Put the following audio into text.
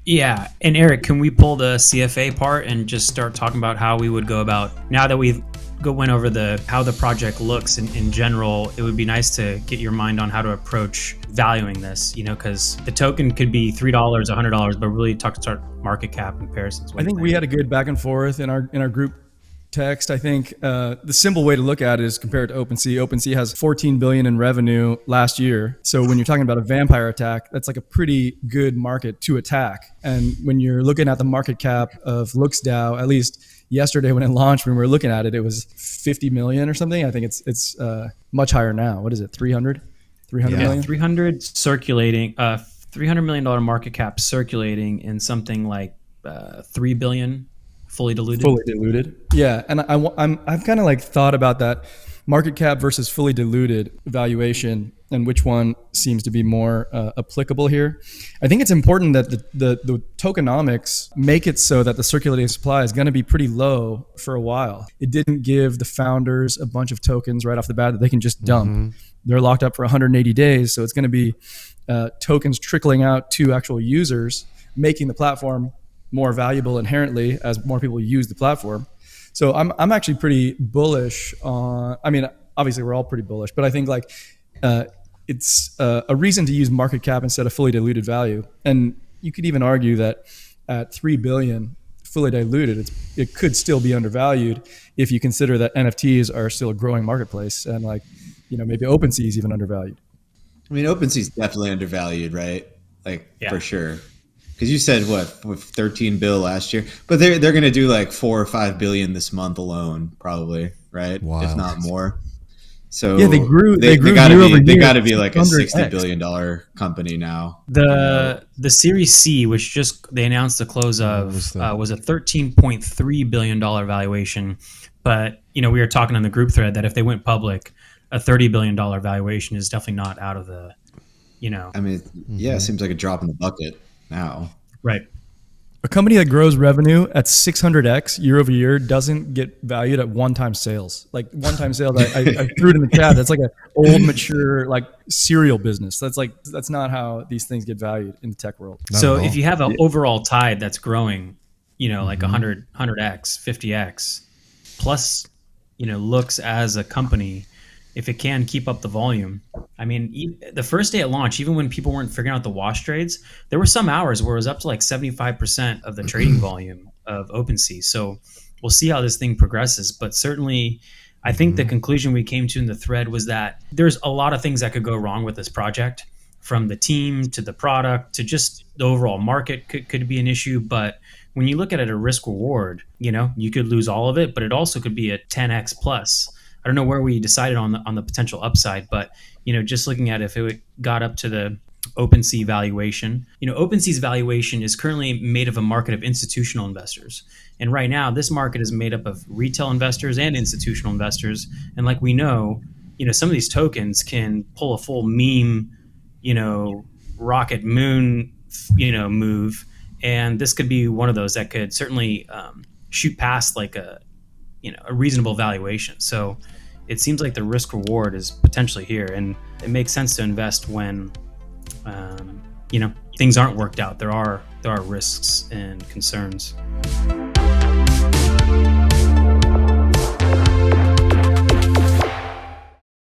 Yeah, and Eric, can we pull the CFA part and just start talking about how we would go about, now that we've went over the how the project looks in general? It would be nice to get your mind on how to approach valuing this, because the token could be $3, $100, but really talk start market cap comparisons. What I do you think we think? had a good back and forth in our group text. I think the simple way to look at it is compare it to OpenSea. OpenSea has 14 billion in revenue last year. So when you're talking about a vampire attack, that's like a pretty good market to attack. And when you're looking at the market cap of LooksDAO, at least yesterday when it launched, when we were looking at it, it was 50 million or something. I think it's much higher now. What is it? 300 million? 300 circulating, $300 million market cap circulating in something like 3 billion fully diluted. Fully diluted. Yeah. And I've kind of like thought about that market cap versus fully diluted valuation and which one seems to be more applicable here. I think it's important that the tokenomics make it so that the circulating supply is going to be pretty low for a while. It didn't give the founders a bunch of tokens right off the bat that they can just dump. Mm-hmm. They're locked up for 180 days. So it's going to be tokens trickling out to actual users, making the platform more valuable inherently as more people use the platform. So I'm actually pretty bullish on, I mean, obviously we're all pretty bullish, but I think like it's a reason to use market cap instead of fully diluted value. And you could even argue that at 3 billion fully diluted, it could still be undervalued if you consider that NFTs are still a growing marketplace and like, maybe OpenSea is even undervalued. I mean, OpenSea is definitely undervalued, right? For sure. Because you said with 13 bill last year, but they're going to do like 4 or 5 billion this month alone, probably, right? Wow. If not more. So yeah, they grew. They got to be like a $60 600x. billion company now. The Series C, which just they announced the close of, was a $13.3 billion valuation. But we were talking on the group thread that if they went public, a $30 billion valuation is definitely not out of the, I mean, it seems like a drop in the bucket now. Right. A company that grows revenue at 600x year over year doesn't get valued at one-time sales. Like one-time sales, I threw it in the chat. That's like an old, mature, like cereal business. That's not how these things get valued in the tech world. So if you have an overall tide that's growing, like 100x, 50x, plus, looks as a company, if it can keep up the volume. I mean, the first day at launch, even when people weren't figuring out the wash trades, there were some hours where it was up to like 75% of the trading volume of OpenSea. So we'll see how this thing progresses. But certainly, I think the conclusion we came to in the thread was that there's a lot of things that could go wrong with this project, from the team to the product to just the overall market could be an issue. But when you look at it, a risk reward, you could lose all of it, but it also could be a 10x plus. I don't know where we decided on the potential upside, but just looking at if it got up to the OpenSea valuation, OpenSea's valuation is currently made of a market of institutional investors, and right now this market is made up of retail investors and institutional investors. And like we know, some of these tokens can pull a full meme, rocket moon, move, and this could be one of those that could certainly shoot past like a reasonable valuation. So it seems like the risk reward is potentially here, and it makes sense to invest when things aren't worked out. There are risks and concerns.